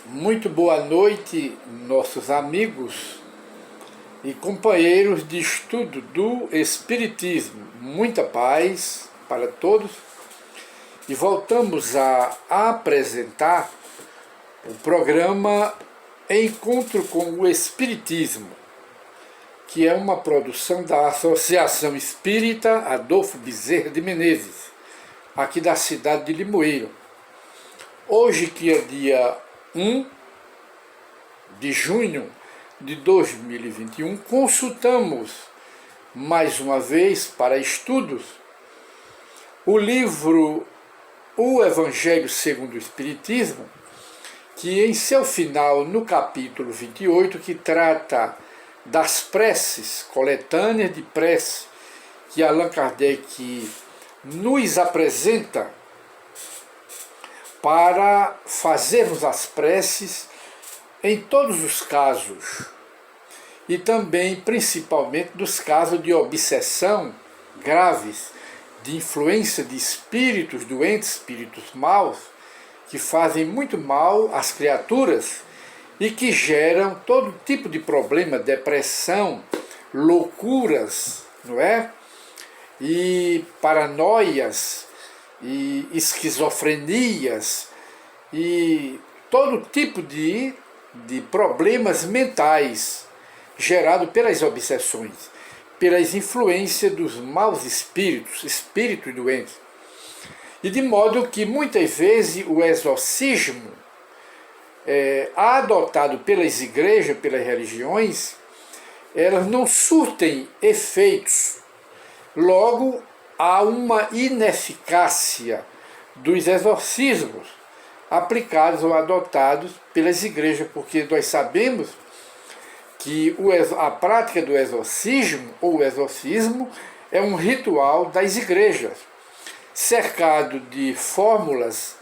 Muito boa noite, nossos amigos e companheiros de estudo do Espiritismo. Muita paz para todos. E voltamos a apresentar o programa Encontro com o Espiritismo, que é uma produção da Associação Espírita Adolfo Bezerra de Menezes, aqui da cidade de Limoeiro. Hoje, que é dia 1 de junho de 2021, consultamos mais uma vez para estudos o livro O Evangelho segundo o Espiritismo, que em seu final, no capítulo 28, que trata das preces, coletâneas de prece, que Allan Kardec nos apresenta para fazermos as preces em todos os casos, e também, principalmente, dos casos de obsessão graves, de influência de espíritos doentes, espíritos maus, que fazem muito mal às criaturas e que geram todo tipo de problema, depressão, loucuras, não é? E paranoias, e esquizofrenias, e todo tipo de problemas mentais gerados pelas obsessões, pelas influências dos maus espíritos, espíritos doentes. E de modo que muitas vezes o exorcismo adotado pelas igrejas, pelas religiões, elas não surtem efeitos. Logo, há uma ineficácia dos exorcismos aplicados ou adotados pelas igrejas, porque nós sabemos que a prática do exorcismo ou exorcismo é um ritual das igrejas, cercado de fórmulas,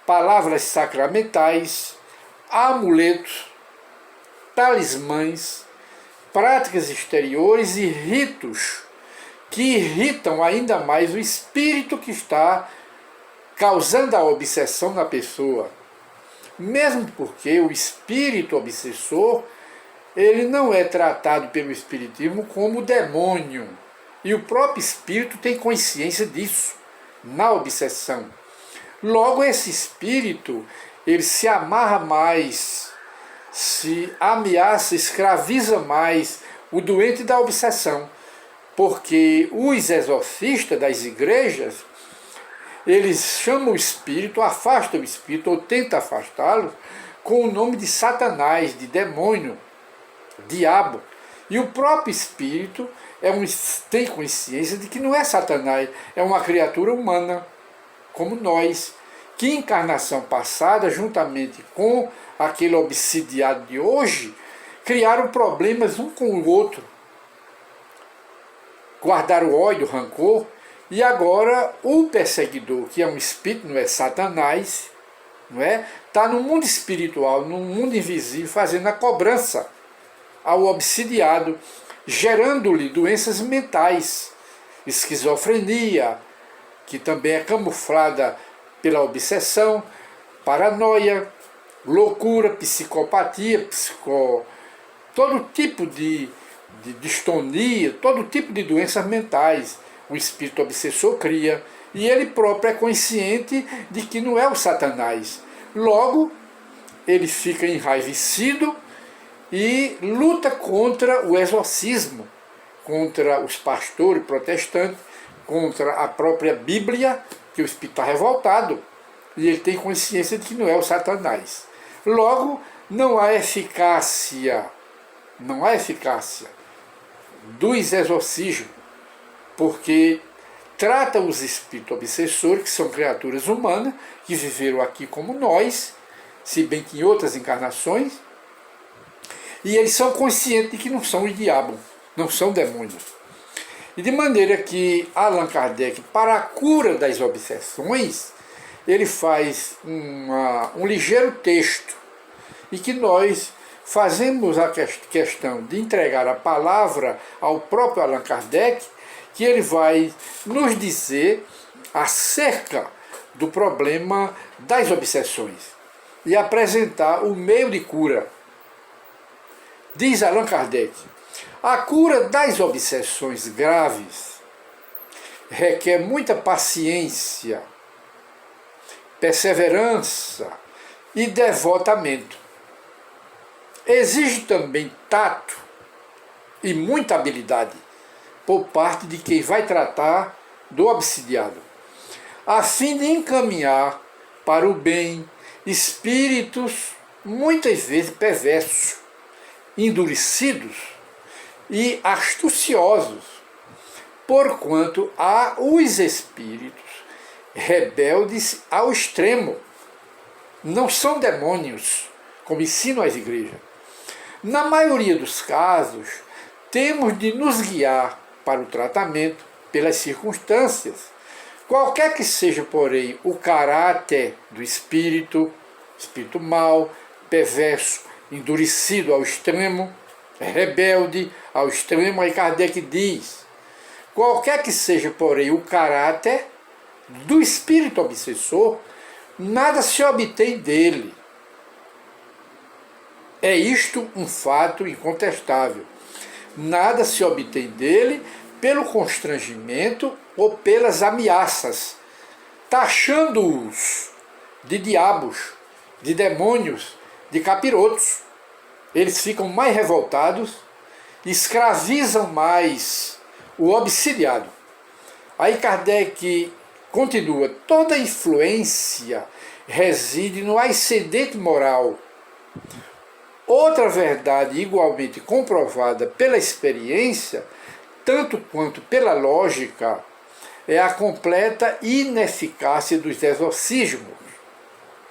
palavras sacramentais, amuletos, talismãs, práticas exteriores e ritos que irritam ainda mais o espírito que está causando a obsessão na pessoa. Mesmo porque o espírito obsessor, ele não é tratado pelo espiritismo como demônio. E o próprio espírito tem consciência disso, na obsessão. Logo, esse espírito, ele se amarra mais, se ameaça, escraviza mais o doente da obsessão. Porque os exorcistas das igrejas, eles chamam o espírito, afastam o espírito, ou tentam afastá-lo, com o nome de Satanás, de demônio, diabo. E o próprio espírito tem consciência de que não é Satanás, é uma criatura humana, como nós, que em encarnação passada, juntamente com aquele obsidiado de hoje, criaram problemas um com o outro, guardaram ódio, rancor, e agora o perseguidor, que é um espírito, não é Satanás, não é? Está no mundo espiritual, no mundo invisível, fazendo a cobrança ao obsidiado, gerando-lhe doenças mentais, esquizofrenia, que também é camuflada pela obsessão, paranoia, loucura, psicopatia, todo tipo de distonia, todo tipo de doenças mentais. O espírito obsessor cria, e ele próprio é consciente de que não é o Satanás. Logo, ele fica enraivecido e luta contra o exorcismo, contra os pastores protestantes, contra a própria Bíblia, que o espírito está revoltado, e ele tem consciência de que não é o Satanás. Logo, não há eficácia dos exorcismos, porque trata os espíritos obsessores, que são criaturas humanas, que viveram aqui como nós, se bem que em outras encarnações, e eles são conscientes de que não são o diabo, não são demônios. E de maneira que Allan Kardec, para a cura das obsessões, ele faz um ligeiro texto, e que nós fazemos a questão de entregar a palavra ao próprio Allan Kardec, que ele vai nos dizer acerca do problema das obsessões. e apresentar o meio de cura. Diz Allan Kardec, a cura das obsessões graves requer muita paciência, perseverança e devotamento. Exige também tato e muita habilidade por parte de quem vai tratar do obsidiado, a fim de encaminhar para o bem espíritos muitas vezes perversos, endurecidos e astuciosos, porquanto há os espíritos rebeldes ao extremo. Não são demônios, como ensinam as igrejas. Na maioria dos casos, temos de nos guiar para o tratamento pelas circunstâncias, qualquer que seja, porém, o caráter do espírito mau, perverso, endurecido ao extremo, rebelde ao extremo. Aí Kardec diz, qualquer que seja, porém, o caráter do espírito obsessor, nada se obtém dele. É isto um fato incontestável. Nada se obtém dele pelo constrangimento ou pelas ameaças, taxando-os de diabos, de demônios, de capirotos. Eles ficam mais revoltados, escravizam mais o obsidiado. Aí Kardec continua, toda influência reside no ascendente moral. Outra verdade igualmente comprovada pela experiência, tanto quanto pela lógica, é a completa ineficácia dos exorcismos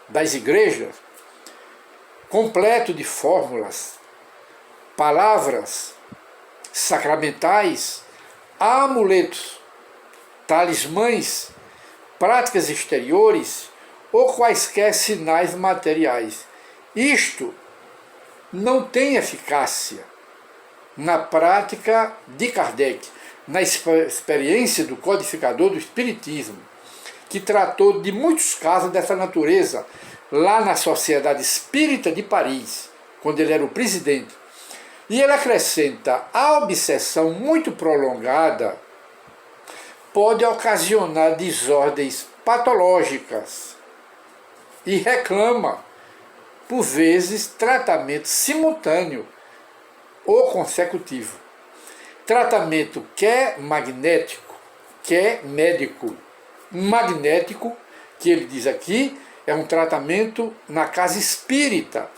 das igrejas, completo de fórmulas, palavras sacramentais, amuletos, talismãs, práticas exteriores ou quaisquer sinais materiais. Isto não tem eficácia na prática de Kardec, na experiência do codificador do Espiritismo, que tratou de muitos casos dessa natureza lá na Sociedade Espírita de Paris, quando ele era o presidente. E ele acrescenta, a obsessão muito prolongada pode ocasionar desordens patológicas e reclama, por vezes, tratamento simultâneo ou consecutivo. Tratamento quer magnético, quer médico. Magnético, que ele diz aqui, é um tratamento na casa espírita,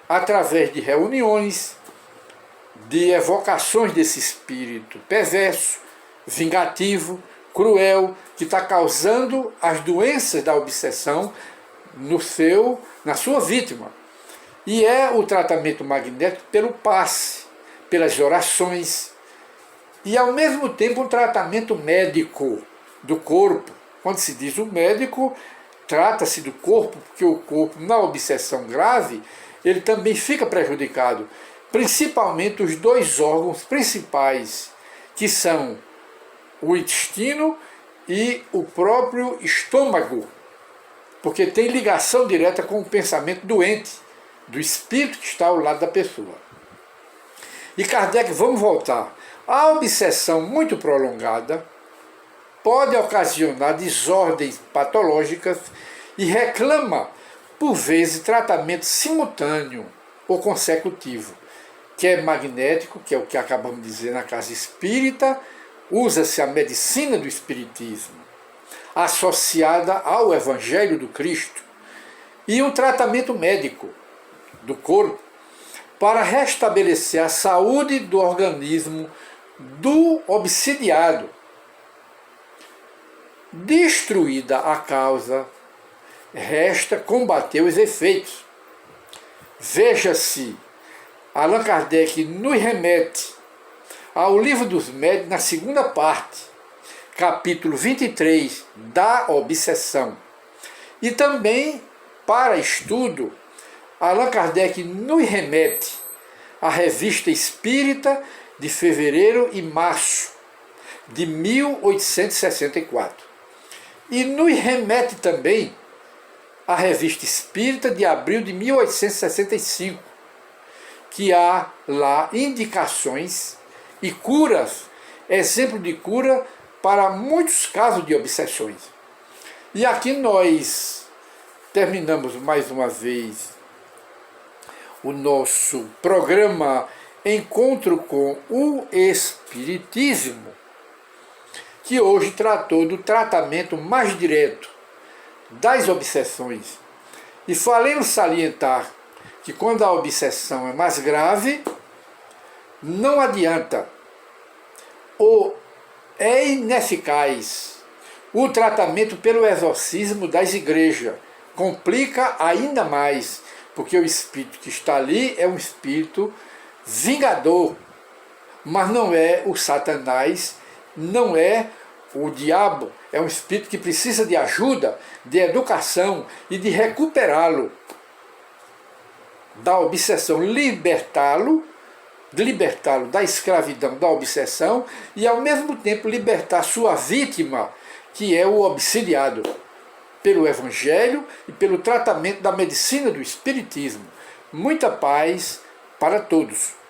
através de reuniões, de evocações desse espírito perverso, vingativo, cruel, que está causando as doenças da obsessão na sua vítima. E é o tratamento magnético pelo passe, pelas orações, e ao mesmo tempo um tratamento médico do corpo. Quando se diz o médico, trata-se do corpo, porque o corpo, na obsessão grave, ele também fica prejudicado, principalmente os dois órgãos principais, que são o intestino e o próprio estômago, porque tem ligação direta com o pensamento doente do espírito que está ao lado da pessoa. E Kardec, vamos voltar. A obsessão muito prolongada pode ocasionar desordens patológicas e reclama, por vezes, tratamento simultâneo ou consecutivo, que é magnético, que é o que acabamos de dizer na casa espírita. Usa-se a medicina do espiritismo, associada ao Evangelho do Cristo, e um tratamento médico do corpo para restabelecer a saúde do organismo do obsidiado. Destruída a causa, resta combater os efeitos. Veja-se, Allan Kardec nos remete ao Livro dos Médiuns, na segunda parte, capítulo 23, da obsessão. E também, para estudo, Allan Kardec nos remete à Revista Espírita de fevereiro e março de 1864. E nos remete também a Revista Espírita de abril de 1865, que há lá indicações e curas, exemplo de cura para muitos casos de obsessões. E aqui nós terminamos mais uma vez o nosso programa Encontro com o Espiritismo, que hoje tratou do tratamento mais direto das obsessões. E falei em salientar que quando a obsessão é mais grave, não adianta, ou é ineficaz o tratamento pelo exorcismo das igrejas. Complica ainda mais, porque o espírito que está ali é um espírito vingador, mas não é o Satanás, não é o diabo, é um espírito que precisa de ajuda, de educação e de recuperá-lo da obsessão, libertá-lo da escravidão, da obsessão, e ao mesmo tempo libertar sua vítima, que é o obsidiado, pelo Evangelho e pelo tratamento da medicina do Espiritismo. Muita paz para todos.